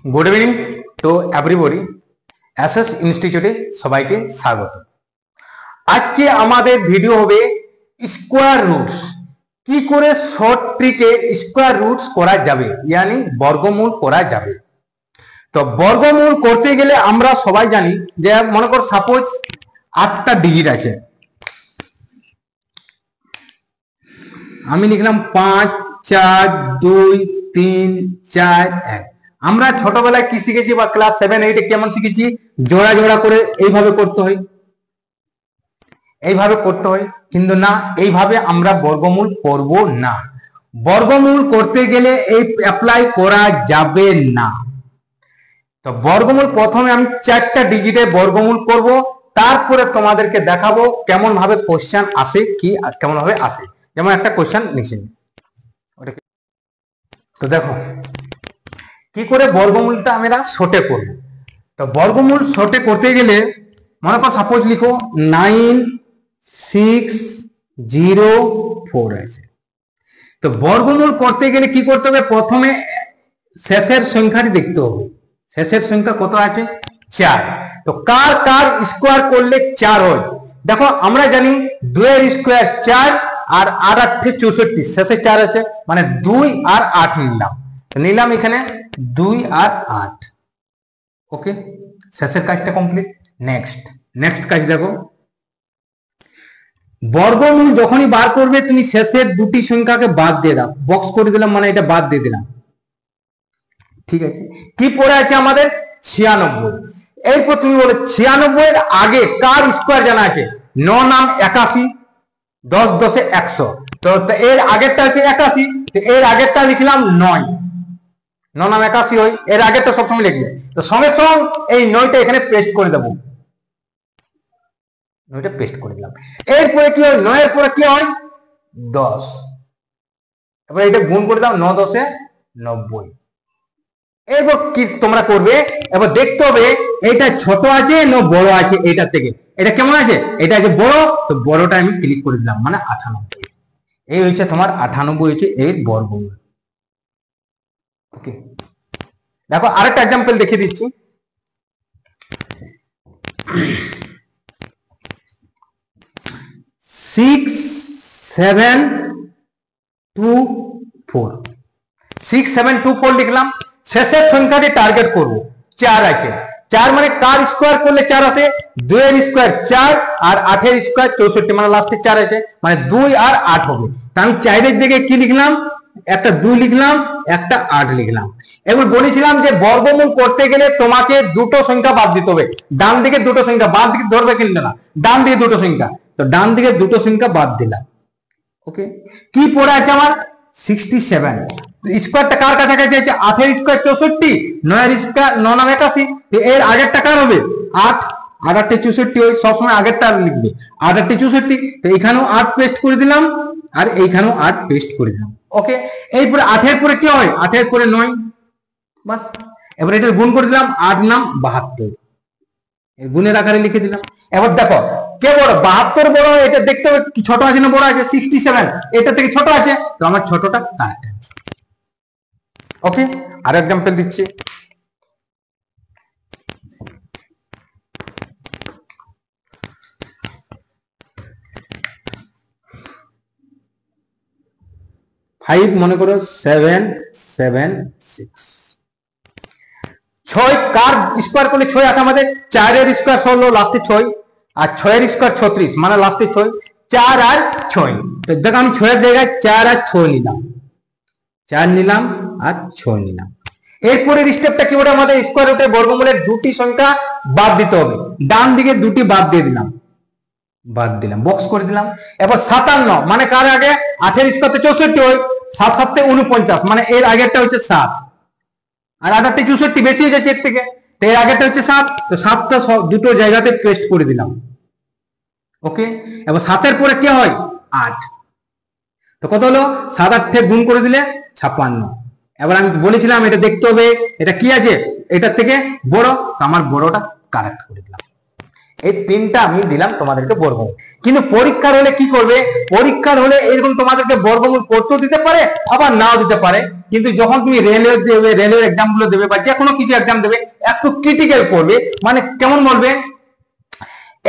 Good evening to everybody SS इंस्टीट्यूटे सबाइके स्वागत। आज के आमादेर भिडियो होबे स्क्वायर रूट्स की करे शॉर्ट ट्रिके स्क्वायर रूट्स करा जाबे यानी वर्गमूल करा जाबे। तो वर्गमूल करते गेले आमरा सबाई जानी जे मने कर सपोज 8टा डिजिट आछे, आमी लिखलाम 5 4 2 3 4 1। আমরা ছোটবেলায় কি শিখেছি বা ক্লাস 7 8 এ কেমন শিখেছি, জোড়া জোড়া করে এইভাবে করতে হয়, এইভাবে করতে হয়, কিন্তু না এইভাবে আমরা বর্গমূল করব না। বর্গমূল করতে গেলে এই অ্যাপ্লাই করা যাবে না। তো বর্গমূল প্রথমে আমি 4টা ডিজিটে বর্গমূল করব, তারপরে তোমাদেরকে দেখাবো কেমন ভাবে কোশ্চেন আসে, কি কেমন ভাবে আসে। যেমন একটা কোশ্চেন নিচে, তো দেখো কি করে বর্গমূলটা আমরা শর্টে করব। তো বর্গমূল শর্টে করতে গেলে মনে করো সাপোজ লিখো 9604 আছে। তো বর্গমূল করতে গেলে কি করতে হবে, প্রথমে শেষের সংখ্যাটি দেখতে হবে। শেষের সংখ্যা কত আছে? 4। তো কার কার স্কোয়ার করলে 4 হয়? দেখো আমরা জানি 2 এর স্কোয়ার 4 আর 8 64, শেষে 4 আছে মানে 2 আর 8 নিলাম এখানে 2 আর 8। ওকে, শেষের কাজটা কমপ্লিট। নেক্সট কাজ দেখো, বর্গমূল যখনই বার করবে তুমি শেষের দুটি সংখ্যাকে বাদ দিয়ে দাও। বক্স করে দিলাম মানে এটা বাদ দিয়ে দিলাম, ঠিক আছে। কি পড়ে আছে আমাদের? 96। এরপর তুমি বলে 96 এর আগে কার স্কোয়ার জানা আছে? 9 নাম 81, 10 10 100। তো এর আগেরটা হচ্ছে 81, তো এর আগেরটা লিখলাম 9 নাম 81 হয়, এর আগেরটা সবসময় লিখবে। তো সঙ্গে সঙ্গে এই 9টা এখানে পেস্ট করে দেবো, 9টা পেস্ট করে দিলাম। এরপরে কি হয়? 9 এর পরে কি হয়? 10। এবার এটা গুণ করে দাও, 9 10 90। এরপর কি তোমরা করবে, এবার দেখতে হবে এটা ছোট আছে না বড় আছে এটার থেকে। এটা কেমন আছে? এটা আছে বড়, তো বড়টা আমি ক্লিক করে দিলাম মানে 98। এই হচ্ছে তোমার 98 হচ্ছে এর বর্গমূল। ওকে, দেখো আরেকটা एग्जांपल দেখিয়ে দিচ্ছি। 6724 লিখলাম। শেষের সংখ্যাটি টার্গেট করব, 4 আছে। 4 মানে কার স্কোয়ার করলে 4 আসে? 2 এর স্কোয়ার 4 আর 8 এর স্কোয়ার 64, মানে লাস্টে 4 আছে মানে 2 আর 8 হবে। তো আমি 4 এর জায়গায় কি লিখলাম? একটা 2 লিখলাম, একটা 8 লিখলাম। এবার বলেছিলাম যে বর্গমূল করতে গেলে তোমাকে দুটো সংখ্যা বাদ দিতে হবে। ডান দিকে দুটো সংখ্যা, বাম দিকে ধরবে কিন্তু না, ডান দিকে দুটো সংখ্যা। তো ডান দিকে দুটো সংখ্যা বাদ দিলাম। ওকে, কি পড়ে আছে আমার? 67। স্কোয়ারটা কার কাছাকাছি আছে? 8 এর স্কোয়ার 64, 9 এর স্কোয়ার 9 নাম 81। তো এর আগেরটা কার হবে? 8 আর 8 64 হয়, সবসময় আগেরটা লিখবে 8 8 64। তো এখানেও 8 পেস্ট করে দিলাম আর এইখানেও 8 পেস্ট করে দিলাম। ওকে, এরপরে 8 এর পরে কি হয়? 8 এর পরে 9, বাস। এবার এটা গুণ করে দিলাম, 8 নাম 72, এই গুণের আকারে লিখে দিলাম। এবার দেখো কে বড়? 72 বড়। এটা দেখতে হবে কি ছোট আছে না বড় আছে? 67 এটা থেকে ছোট আছে, তো আমার ছোটটা কারেক্ট আছে। ওকে, আর एग्जांपल দিচ্ছি। ফাইভ মনে করো 776। 6 কার স্কোয়ার করলে 6 আছে আমাদের? 4 এর স্কোয়ার 16, লাস্টে 6, আর 6 এর স্কোয়ার 36 মানে লাস্টে 6, 4 আর 6। তো দেখো আমি 6 এর জায়গায় 4 আর 6 নিলাম, 4 নিলাম আর 6 নিলাম। এরপরের স্টেপটা কি ওটা? আমাদের স্কোয়ার রুটে বর্গমূলের দুটি সংখ্যা বাদ দিতে হবে। ডান দিকে দুটি বাদ দিয়ে দিলাম, বাদ দিলাম, বক্স করে দিলাম। এবার 57 মানে কার আগে? 8 এর স্কোয়ার 64 হয়, 7 7 49 মানে এর আগেরটা হচ্ছে 7 আর 8 8 64 বেশি হয়ে যাচ্ছে এর থেকে, তো এর আগেরটা হচ্ছে 7। তো 7টা দুটো জায়গাতে পেস্ট করে দিলাম। ওকে, এবার 7 এর পরে কি হয়? 8। তো কত হলো? 7 8 গুণ করে দিলে 56। এবার আমি বলেছিলাম এটা দেখতে হবে এটা কি আছে, এটার থেকে বড়, তো আমার বড়টা কারেক্ট করে দিলাম। এই তিনটা আমি দিলাম তোমাদেরকে বর্গমূল। কিন্তু পরীক্ষার হলে কি করবে, পরীক্ষার হলে এরকম তোমাদেরকে বর্গমূল করতেও দিতে পারে আবার নাও দিতে পারে। কিন্তু যখন তুমি রেলওয়ে দেবে, রেলওয়ে এক্সাম গুলো দেবে বা যে কোনো কিছু এক্সাম দেবে, একটু ক্রিটিক্যাল করবে। মানে কেমন বলবে,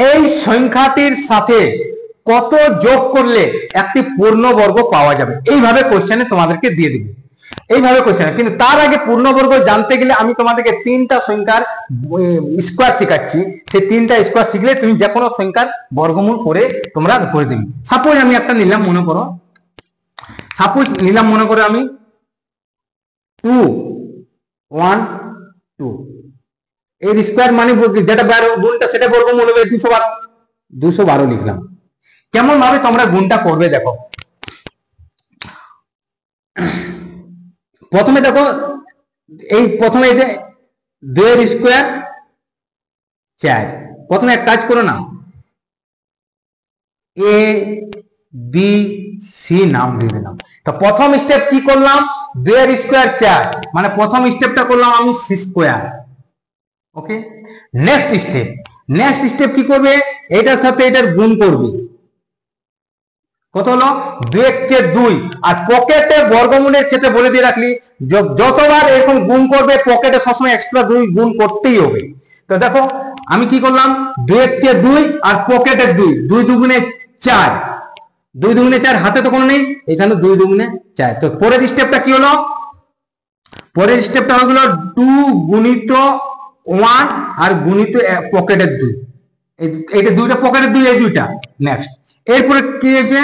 এই সংখ্যাটির সাথে কত যোগ করলে একটি পূর্ণবর্গ পাওয়া যাবে, এইভাবে কোশ্চেনে তোমাদেরকে দিয়ে দিবে, এইভাবে কোশ্চেন। কিন্তু তার আগে পূর্ণবর্গ জানতে গেলে আমি তোমাদেরকে তিনটা সংখ্যার স্কোয়ার শেখাচ্ছি। সেই তিনটা স্কোয়ার শিখলে তুমি যে কোনো সংখ্যার বর্গমূল করে তোমরা করে দেবে। সাপোজ আমি একটা নিলাম, মনে করো আমি 2 1 2, এর স্কোয়ার মানে যেটা গুণটা সেটা বর্গমূল হবে 212 লিখলাম। কেমন ভাবে তোমরা গুণটা করবে দেখো। প্রথমে দেখো, প্রথমে এই যে 2 এর স্কোয়ার 4, প্রথমে এক কাজ করো না, এ বি সি নাম দিয়ে দিলাম। তো প্রথম স্টেপ কি করলাম, 2 এর স্কোয়ার 4, মানে প্রথম স্টেপটা করলাম আমি সি স্কোয়ার। ওকে, নেক্সট স্টেপ কি করবে, এটার সাথে এটার গুণ করবে। কত হলো, 2 কে 2, আর পকেটে বর্গমূলের ক্ষেত্রে বলে দিয়ে রাখলি যতবার এরকম গুণ করবে পকেটে সবসময় এক্সট্রা 2 গুণ করতেই হবে। তো দেখো আমি কি করলাম, 2 কে 2 আর পকেটে 2, 2 দুগুণে 4, 2 দুগুণে 4, হাতে তো কোনো নেই, এখানে 2 দুগুণে 4। তো পরের স্টেপটা কি হলো, পরের স্টেপটা হলো 2 গুণিত 1 আর গুণিত পকেটের 2, এইটা দুইটা পকেটের 2, এই দুইটা। নেক্সট এরপরে কি হয়েছে,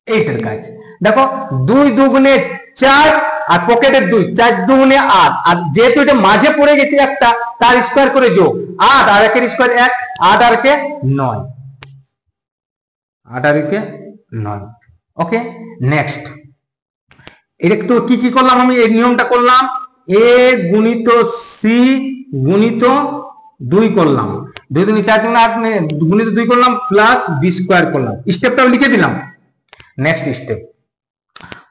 এইটার কাজ দেখো, 2 দুগুণে 4 আর পকেটের 2, 4 দুগুণে 8, আর যেহেতু এটা মাঝে পড়ে গেছে একটা, তার স্কোয়ার করে যোগ 8, আর একের স্কোয়ার 1, 8 আর একে 9, 8 আর একে 9। ওকে, নেক্সট এটা তো কি করলাম, আমি এই নিয়মটা করলাম, এ গুণিত সি গুণিত 2 করলাম, 2 দুগুণে 4 গুণে 8 গুণিত 2 করলাম, প্লাস বি স্কোয়ার করলাম। স্টেপটাও লিখে দিলাম। নেক্সট স্টেপ,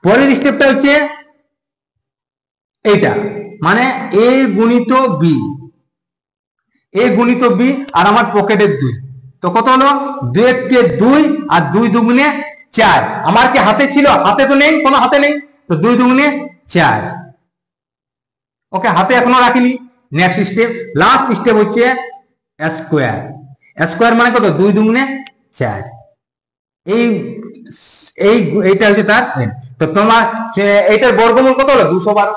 পরের স্টেপটা হচ্ছে এইটা, মানে এ গুণিত বি, আর আমার পকেটের 2। তো কত হলো, 2 কে 2 আর 2 দুগুণে 4, আমার কি হাতে ছিল, হাতে তো নেই, কোনো হাতে নেই, তো 2 দুগুণে 4। ওকে, হাতে এখনো রাখিনি। নেক্সট স্টেপ, লাস্ট স্টেপ হচ্ছে স্কোয়ার। স্কোয়ার মানে কত, 2 দুগুণে 4, এইটা হচ্ছে তার। তো তোমার এইটার বর্গমূল কত হলো, 212।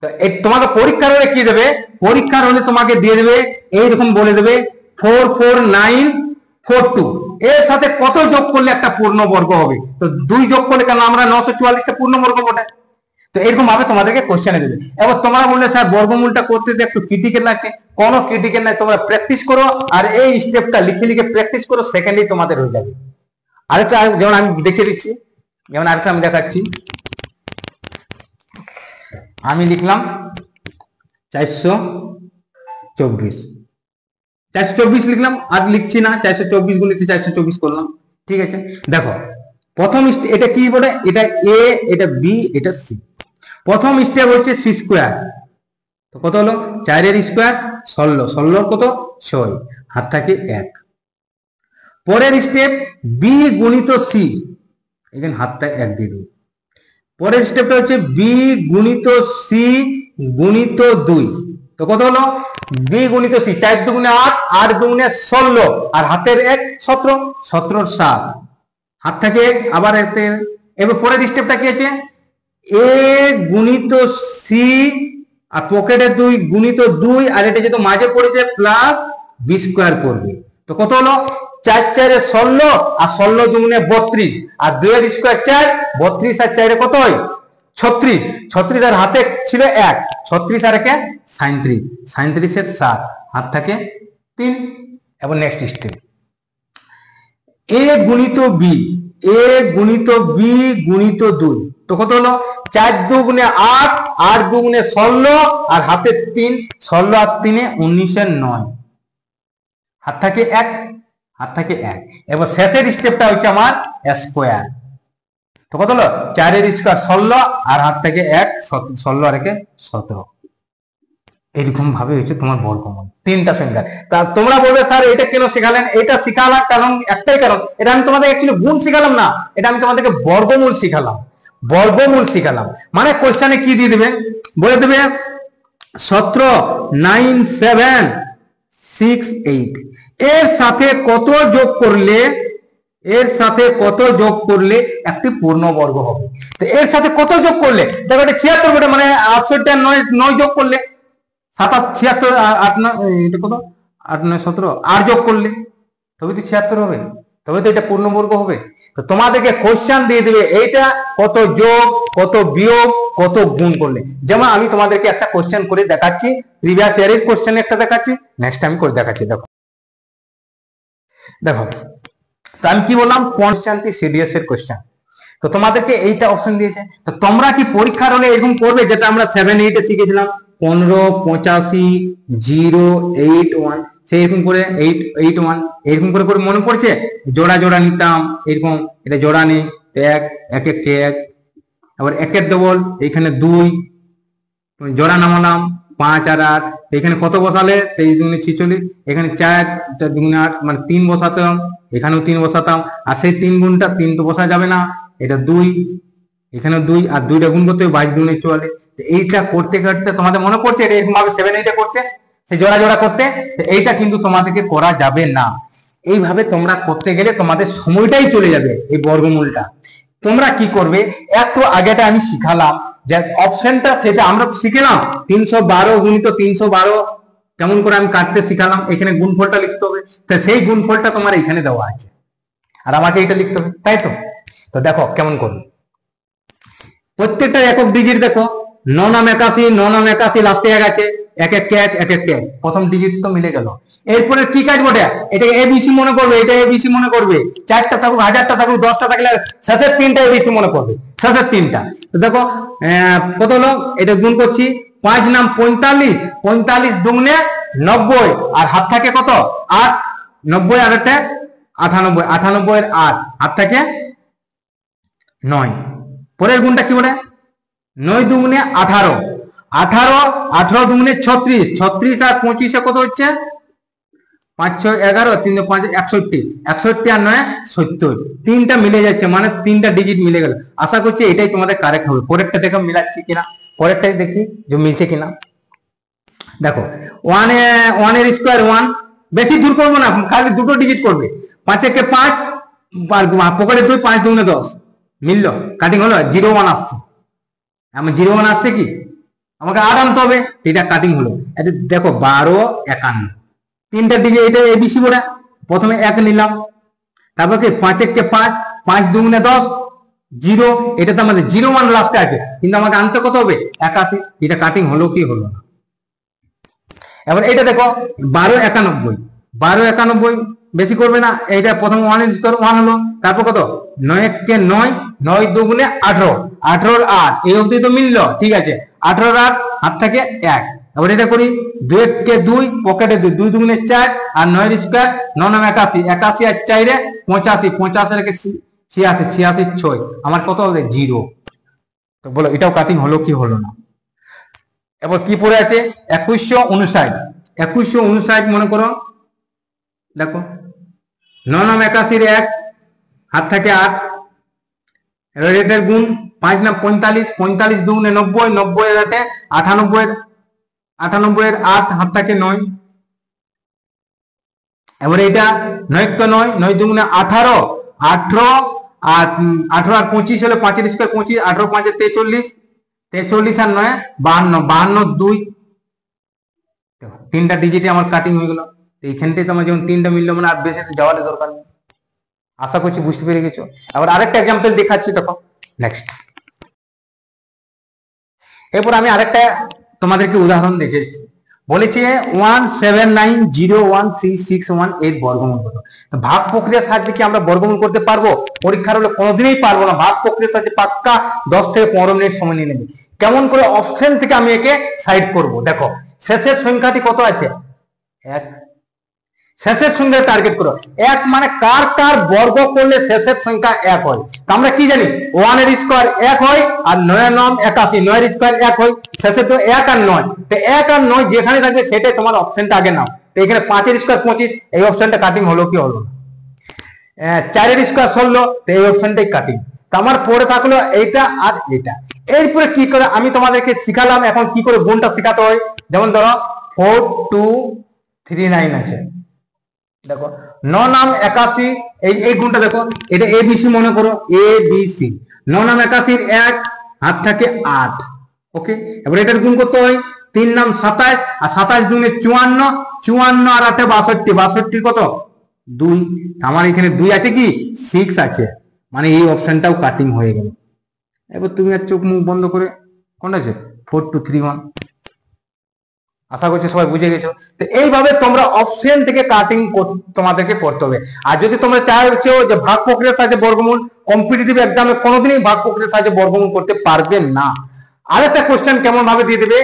তো তোমাকে পরীক্ষার হলে কি দেবে, পরীক্ষার হলে তোমাকে দিয়ে দেবে এইরকম বলে দেবে 44942, এর সাথে কত যোগ করলে একটা পূর্ণবর্গ হবে। তো 2 যোগ করলে, কেন আমরা 944টা পূর্ণবর্গ বটে। তো এরকম ভাবে তোমাদেরকে কোশ্চেনে দেবে। এবার তোমরা বললে স্যার বর্গমূলটা করতে একটু ক্রিটিক্যাল লাগছে, কোনো ক্রিটিক্যাল নাই, তোমরা প্র্যাকটিস করো আর এই স্টেপটা লিখে প্র্যাকটিস করো, সেকেন্ডেই তোমাদের হয়ে যাবে। আরেকটা যেমন আমি দেখিয়ে দিচ্ছি, যেমন আরেকটা আমি দেখাচ্ছি, আমি লিখলাম 424 লিখলাম, আর লিখছি না, 424 গুণিত 424 করলাম। ঠিক আছে, দেখো প্রথম এটা কি বলে, এটা এ, এটা বি, এটা সি। প্রথম স্টেপ হচ্ছে সি স্কোয়ার, তো কত হলো, 4 এর স্কোয়ার 16, 16 কত 6, হাত থাকে 1। পরের স্টেপ বি গুণিত সি, এখানে হাতটা 1 দিয়ে দিই। পরের স্টেপটা হচ্ছে বি গুণিত সি গুণিত 2, তো কত হলো, বি গুণিত সি, 4 দুগুণে 8, 8 দুগুণে 16, আর হাতের 1 17, 17 7, হাত থাকে আবার এতে। এবার পরের স্টেপটা কি আছে, এ গুণিত সি আর পকেটে 2 গুণিত 2, আর এটা যেহেতু মাঝে পড়েছে প্লাস বি স্কোয়ার করবে। তো কত হলো, 4 4 16, আর 16 দুগুণে 32, আর 2 এর স্কোয়ার 4, 32 আর 4 কত হয় 36, 36 আর হাতে ছিল 1, 36 আর একে 37, 37 এর 7, হাত থাকে 3। এবং নেক্সট স্টেপ, এ গুণিত বি, এ গুণিত বি গুণিত 2, তো কত হলো, 4 দুগুণে 8, 8 দুগুণে 16, আর হাতে 3, 16 আর 3 19 এর 9, হাত থাকে 1, হাত থাকে 1। এবার শেষের স্টেপটা হচ্ছে আমার স্কোয়ার, তো কত হলো, 4 এর স্কোয়ার 16, আর হাত থেকে 1 16 আর একে 17। এরকম ভাবে হচ্ছে তোমার বর্গমূল, তিনটা সংখ্যা। তা তোমরা বলবে স্যার এটা কেন শেখালেন? এটা শেখালাম কারণ একটাই কারণ, এটা আমি তোমাদের অ্যাকচুয়ালি গুণ শিখালাম না, এটা আমি তোমাদেরকে বর্গমূল শিখালাম। বর্গমূল শিখালাম মানে কোশ্চেনে কি দিয়ে দেবে, বলে দেবে 179768 এর সাথে কত যোগ করলে, এর সাথে কত যোগ করলে একটি পূর্ণবর্গ হবে। তো এর সাথে কত যোগ করলে, দেখো এটা 76 বটে, মানে 68 আর 9 যোগ করলে 76, 8 এটা কত, 8 9 17, আর যোগ করলে তবে তো 76 হবে, তবে তো এটা পূর্ণবর্গ হবে। তো তোমাদেরকে কোশ্চেন দিয়ে দেবে এইটা কত যোগ, কত বিয়োগ, কত গুণ করলে। যেমন আমি তোমাদেরকে একটা কোশ্চেন করে দেখাচ্ছি, প্রিভিয়াস ইয়ারের কোশ্চেন একটা দেখাচ্ছি, নেক্সট আমি করে দেখাচ্ছি। দেখো দেখো তো আমি কি বললাম, কনস্ট্যান্টলি সিডিএস এর কোশ্চেন। তো তোমাদেরকে এইটা অপশন দিয়েছে, তো তোমরা কি পরীক্ষার হলে এরকম করবে যেটা আমরা 7 8 এ শিখেছিলাম, 15 85 0 8 1, সেই এরকম করে 8 8 1 এরকম করে করে মনে পড়ছে, জোড়া জোড়া নিতাম এরকম, এটা জোড়া নেই, এক এক এক এক, আবার একের ডবল এখানে 2, জোড়া নামালাম 5 আর 8, এখানে কত বসালে 23 দুগুণে 46, এখানে 4 4 দুগুণে 8 মানে 3 বসাতাম, এখানেও 3 বসাতাম, আর সেই 3 গুণটা 3 তো বসা যাবে না, এটা 2, এখানেও 2 আর 2টা গুণ করতে হবে 22 দুগুণে 44। তো এইটা করতে করতে তোমাদের মনে পড়ছে এটা এরকম ভাবে 7 8 এ করতে, সেই জোড়া জোড়া করতে, তো এইটা কিন্তু তোমাদেরকে করা যাবে না। এইভাবে তোমরা করতে গেলে তোমাদের সময়টাই চলে যাবে। এই বর্গমূলটা তোমরা কি করবে, একটু আগেটা আমি শিখালাম যে অপশনটা, সেটা আমরা শিখলাম 312 গুণিত 312 কেমন করে আমি কাটতে শিখালাম, এখানে গুণফলটা লিখতে হবে, তো সেই গুণফলটা তোমার এখানে দেওয়া আছে আর আমাকে এটা লিখতে হবে, তাই তো। তো দেখো কেমন করবে, প্রত্যেকটা একক ডিজিট দেখো, 9 নাম 81, 9 নাম 81 লাস্টে 1 আছে, এক এক এক এক এক এক, প্রথম ডিজিট তো মিলে গেল। এরপরে কি কাজ বটে, এটাকে এবিসি মনে করবে, এটা এবিসি মনে করবে, 4টা থাকুক 1000টা থাকুক 10টা থাকলে শেষের 3টা এবিসি মনে করবে, শেষের 3টা। তো দেখো কত হলো, এটা গুণ করছি, 5 নাম 45, 45 দুগুণে 90, আর হাত থাকে কত 8, 90 আর 8 98, 98 এর 8 হাত থাকে 9। পরের গুণটা কি বলে, 9 দুগুণে 18, 18 18 দুগুণে 36, 36 আর 25 কত হচ্ছে 5 6 11, 3 5 61, 61 আর 9 70, 3টা মিলে যাচ্ছে মানে 3টা ডিজিট মিলে গেল। আশা করছি এটাই তোমাদের কারেক্ট হবে। পরেরটা দেখো মিলাচ্ছি কিনা, পরেরটাই দেখি যে মিলছে কিনা। দেখো 1 এর স্কয়ার 1, বেশি দূর করবো না, খালি দুটো ডিজিট করবে, 5 একে 5 আর পকেটে 2, 5 দুগুণে 10, মিললো, কাটিং হলো, 0 1 আসছে, আমার 0 1 আসছে কি, আমাকে 8 আনতে হবে, এটা কাটিং হলো। এটা দেখো 12 51, 3টা ডিজিট, এটা এবিসি বলে, প্রথমে 1 নিলাম, তারপর কি 5 একে 5, 5 দুগুণে 10, 0, এটা তো আমাদের 0 1 লাস্টে আছে, কিন্তু আমাকে আনতে কত হবে 81, এটা কাটিং হলো কি হলো না। এবার এটা দেখো 12 91, 12 91 বেশি করবে না, এইটা প্রথম 1 এর স্কয়ার 1 হলো, তারপর কত 9 কে 9, 9 দুগুণে 18, 18 8, এই অবধি তো মিললো, ঠিক আছে, 18 8 হাত থেকে 1। এবার এটা করি, 2 কে 2, পকেটে 2, 2 দুগুণে 4 আর 9 এর স্কয়ার 9 9 81, 81 আর 4 এ 85, 85 রেখে 86, 86 6, আমার কত হবে 0। তো বলো এটাও কাটিং হলো কি হলো না। এবার কি পড়ে আছে 2159, 2159 মনে করো, দেখো 9 নাম 81 1 হাত থাকে 8, এর গুণ 5 নাম 45, 45 দুগুণে 90, 90 এর 8 98 এর 8 হাত থাকে 9। এবার এটা 9 কে 9, 9 দুগুণে 18, 18 আর 18 আর 25 হলো 5 এর স্কয়ার 25, 18 5 এর 43, 43 আর 9 52, 52 2, 3টা ডিজিটে আমার কাটিং হয়ে গেল। এইখানটাই তো আমার যখন 3টা মিললো মানে আর বেশি যাওয়ার দরকার নেই। আশা করছি বুঝতে পেরে গেছো। এবার আরেকটা एग्जांपल দেখাচ্ছি, দেখো নেক্সট। এরপর আমি আরেকটা তোমাদেরকে উদাহরণ দেখাচ্ছি, বলেছে 179013618 বর্গমূল কত। তো ভাগ প্রক্রিয়ার সাহায্যে কি আমরা বর্গমূল করতে পারবো? পরীক্ষার হলে কোনোদিনই পারবো না। ভাগ প্রক্রিয়ার সাহায্যে পাক্কা 10 থেকে 15 মিনিট সময় নিয়ে নেবে। কেমন করে অপশন থেকে আমি একে সাইড করব, দেখো শেষের সংখ্যাটি কত আছে 1, শেষের সংখ্যা টার্গেট করো। এক মানে কার কার বর্গ করলে শেষের সংখ্যা এক হয়। তো আমরা কি জানি, 1 এর স্কয়ার 1 হয়, আর 9 9 81, 9 এর স্কয়ার 1 হয়, শেষে তো 1 আর 9। তো 1 আর 9 যেখানে থাকবে সেটাই তোমার অপশনটা আগে নাও। তো এখানে 5 এর স্কয়ার 25, এই অপশনটা কাটিং হলো কি হলো না। 4 এর স্কয়ার 16, তো এই অপশনটাই কাটিং। তো আমার পড়ে থাকলো এইটা আর এটা। এরপরে কি করে আমি তোমাদেরকে শিখালাম, এখন কি করে গুণটা শেখাতে হয়। যেমন ধরো 4239 আছে, দেখো 9 নাম 81, এই গুণটা দেখো, এটা এবিসি মনে করো, এবিসি। 9 নাম 81 1 হাত থাকে 8। ওকে, এবার এটার গুণ করতে হয়। 3 নাম 27, আর 27 দুনে 54, 54 আর 8 62, 62 কত 2। আমার এখানে 2 আছে কি 6 আছে, মানে এই অপশনটাও কাটিং হয়ে গেল। এবার তুমি আর চোখ মুখ বন্ধ করে কোনটা আছে 4231। আশা করছি সবাই বুঝে গেছো। তো এইভাবে তোমরা অপশন থেকে কাটিং তোমাদেরকে করতে হবে। আর যদি তোমরা চাইছো যে ভাগ প্রক্রিয়ার সাহায্যে বর্গমূল, কম্পিটিটিভ এক্সামে কোনোদিনই ভাগ প্রক্রিয়ার সাহায্যে বর্গমূল করতে পারবে না। আরেকটা কোশ্চেন কেমন ভাবে দিয়ে দেবে,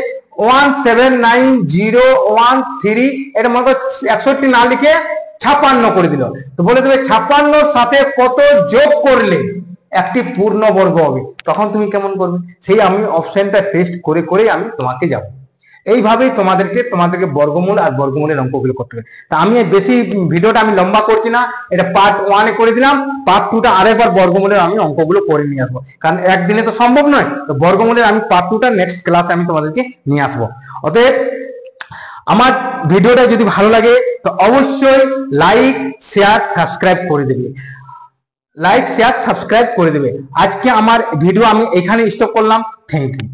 179013, এর মতো 61 না লিখে 56 করে দিল। তো বলে দেবে 56 সাথে কত যোগ করলে একটি পূর্ণবর্গ হবে। তখন তুমি কেমন করবে, সেই আমি অপশনটা টেস্ট করে করে আমি তোমাকে যাব। এইভাবেই তোমাদেরকে বর্গমূল আর বর্গমূলের অঙ্কগুলো করতে হবে। তা আমি বেশি ভিডিওটা আমি লম্বা করছি না, এটা পার্ট 1 এ করে দিলাম। পার্ট 2টা আরেকবার বর্গমূলের আমি অঙ্কগুলো করে নিয়ে আসবো, কারণ একদিনে তো সম্ভব নয়। তো বর্গমূলের আমি পার্ট 2টা নেক্সট ক্লাসে আমি তোমাদেরকে নিয়ে আসবো। অতএব আমার ভিডিওটা যদি ভালো লাগে তো অবশ্যই লাইক শেয়ার সাবস্ক্রাইব করে দেবে, লাইক শেয়ার সাবস্ক্রাইব করে দেবে। আজকে আমার ভিডিও আমি এখানে স্টপ করলাম। Thank you.